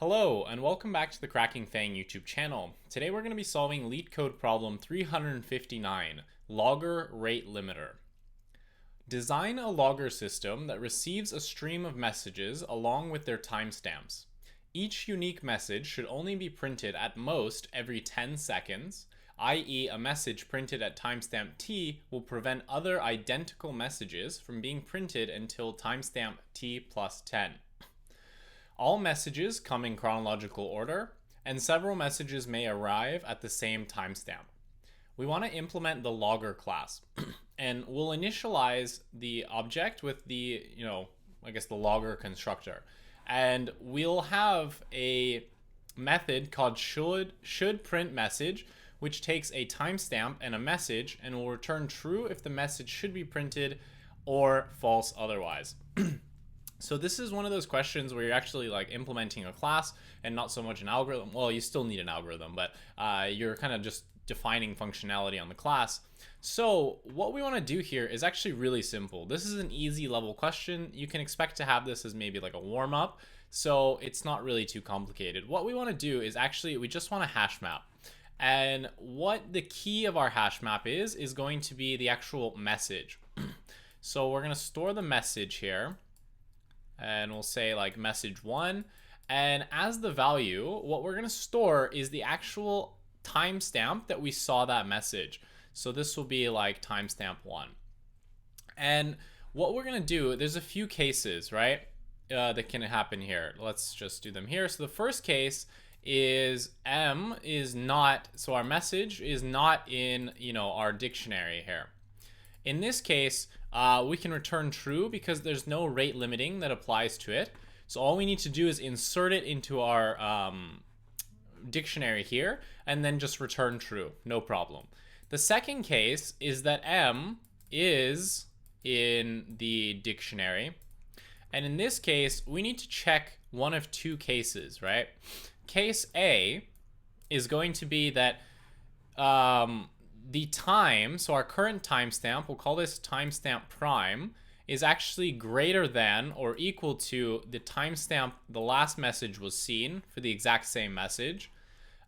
Hello, and welcome back to the Cracking FAANG YouTube channel. Today we're going to be solving Leetcode problem 359, Logger Rate Limiter. Design a logger system that receives a stream of messages along with their timestamps. Each unique message should only be printed at most every 10 seconds, i.e. a message printed at timestamp t will prevent other identical messages from being printed until timestamp t plus 10. All messages come in chronological order, and several messages may arrive at the same timestamp. We want to implement the logger class, and we'll initialize the object with the, the logger constructor. And we'll have a method called should print message, which takes a timestamp and a message and will return true if the message should be printed or false otherwise. So this is one of those questions where you're actually like implementing a class and not so much an algorithm. Well, you still need an algorithm, but you're kind of just defining functionality on the class. So what we want to do here is actually really simple. This is an easy level question. You can expect to have this as maybe like a warm up. So it's not really too complicated. What we want to do is actually, we just want a hash map. And what the key of our hash map is going to be the actual message. So we're going to store the message here. And we'll say like message 1, and as the value what we're going to store is the actual timestamp that we saw that message. So this will be like timestamp 1. And what we're going to do, there's a few cases, right, that can happen here. Let's just do them here. So the first case is M is not, so our message is not in our dictionary here. In this case, we can return true because there's no rate limiting that applies to it. So all we need to do is insert it into our dictionary here and then just return true, no problem. The second case is that M is in the dictionary. And in this case, we need to check one of two cases, right? Case A is going to be that the time, so our current timestamp, we'll call this timestamp prime, is actually greater than or equal to the timestamp the last message was seen for the exact same message.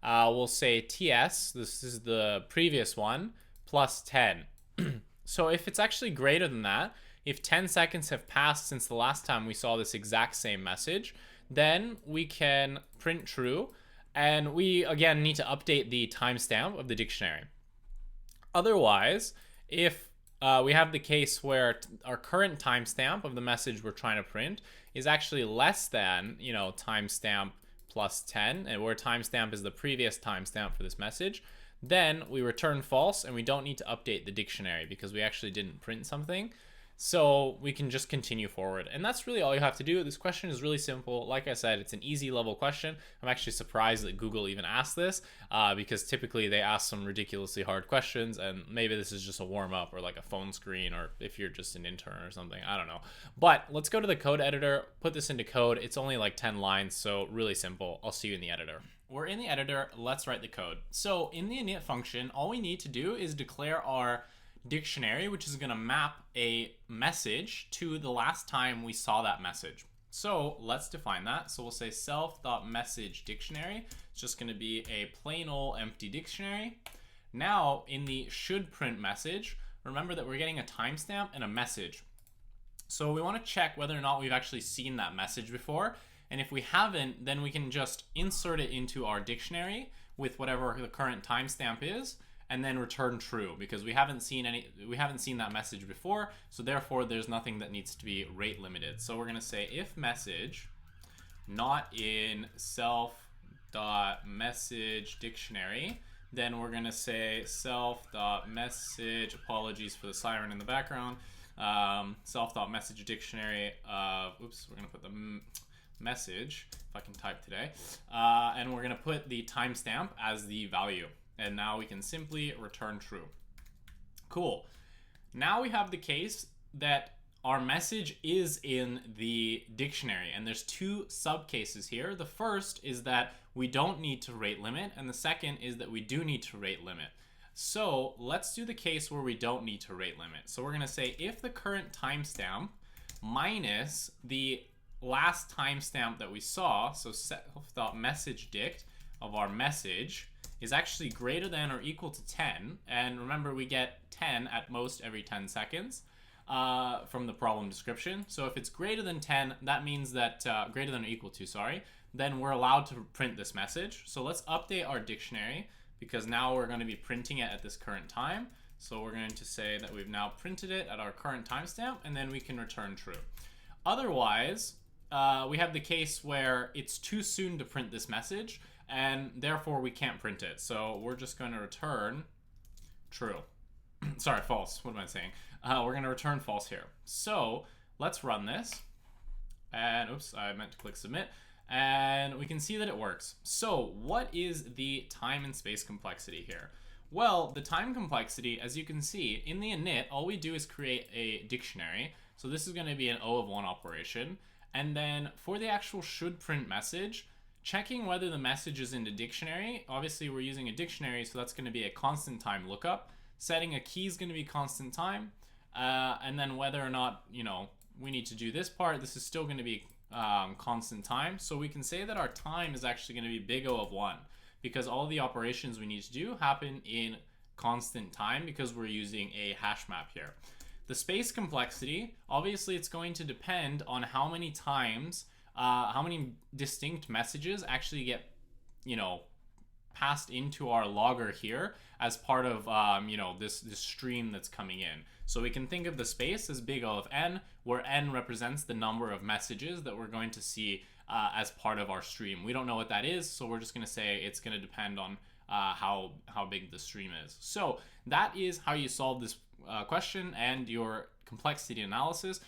We'll say TS, this is the previous one, plus 10. So if it's actually greater than that, if 10 seconds have passed since the last time we saw this exact same message, then we can print true. And we, again, need to update the timestamp of the dictionary. Otherwise, if we have the case where our current timestamp of the message we're trying to print is actually less than, timestamp plus 10, and where timestamp is the previous timestamp for this message, then we return false and we don't need to update the dictionary because we actually didn't print something. So we can just continue forward. And that's really all you have to do. This question is really simple. Like I said, it's an easy level question. I'm actually surprised that Google even asked this because typically they ask some ridiculously hard questions, and maybe this is just a warm up or like a phone screen, or if you're just an intern or something, I don't know. But let's go to the code editor, put this into code. It's only like 10 lines, so really simple. I'll see you in the editor. We're in the editor. Let's write the code. So in the init function, all we need to do is declare our dictionary, which is going to map a message to the last time we saw that message. So let's define that. So we'll say self.messageDictionary. It's just going to be a plain old empty dictionary. Now in the should print message, remember that we're getting a timestamp and a message. So we want to check whether or not we've actually seen that message before. And if we haven't, then we can just insert it into our dictionary with whatever the current timestamp is, and then return true because we haven't seen that message before, so therefore there's nothing that needs to be rate limited. So we're going to say if message not in self.message dictionary, then we're going to say self.message, apologies for the siren in the background, self.message dictionary oops, we're going to put the message, if I can type today, and we're going to put the timestamp as the value. And now we can simply return true. Cool. Now we have the case that our message is in the dictionary, and there's two subcases here. The first is that we don't need to rate limit, and the second is that we do need to rate limit. So let's do the case where we don't need to rate limit. So we're going to say if the current timestamp minus the last timestamp that we saw, so self.message dict of our message is actually greater than or equal to 10. And remember, we get 10 at most every 10 seconds from the problem description. So if it's greater than 10, that means that, greater than or equal to, sorry, then we're allowed to print this message. So let's update our dictionary, because now we're going to be printing it at this current time. So we're going to say that we've now printed it at our current timestamp, and then we can return true. Otherwise, we have the case where it's too soon to print this message, and therefore we can't print it. So we're just going to return true. Sorry, false. What am I saying? We're going to return false here. So let's run this. And oops, I meant to click submit. And we can see that it works. So what is the time and space complexity here? Well, the time complexity, as you can see, in the init, all we do is create a dictionary. So this is going to be an O of 1 operation. And then for the actual should print message, checking whether the message is in the dictionary. Obviously, we're using a dictionary, so that's going to be a constant time lookup. Setting a key is going to be constant time. And then whether or not, we need to do this part, this is still going to be constant time. So we can say that our time is actually going to be big O of 1, because all the operations we need to do happen in constant time because we're using a hash map here. The space complexity, obviously it's going to depend on how many times, how many distinct messages actually get, passed into our logger here as part of, this stream that's coming in. So we can think of the space as big O of n, where n represents the number of messages that we're going to see as part of our stream. We don't know what that is, so we're just going to say it's going to depend on how big the stream is. So that is how you solve this question and your complexity analysis.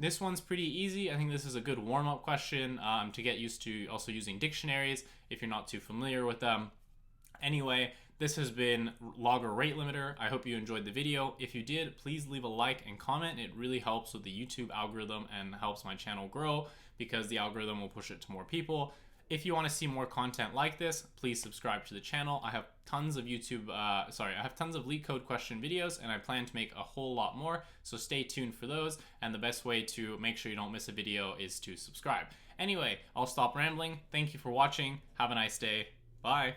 This one's pretty easy. I think this is a good warm-up question to get used to also using dictionaries if you're not too familiar with them. Anyway, this has been Logger Rate Limiter. I hope you enjoyed the video. If you did, please leave a like and comment. It really helps with the YouTube algorithm and helps my channel grow, because the algorithm will push it to more people. If you want to see more content like this, please subscribe to the channel. I have tons of I have tons of Leetcode question videos, and I plan to make a whole lot more, so stay tuned for those. And the best way to make sure you don't miss a video is to subscribe. Anyway, I'll stop rambling. Thank you for watching. Have a nice day. Bye.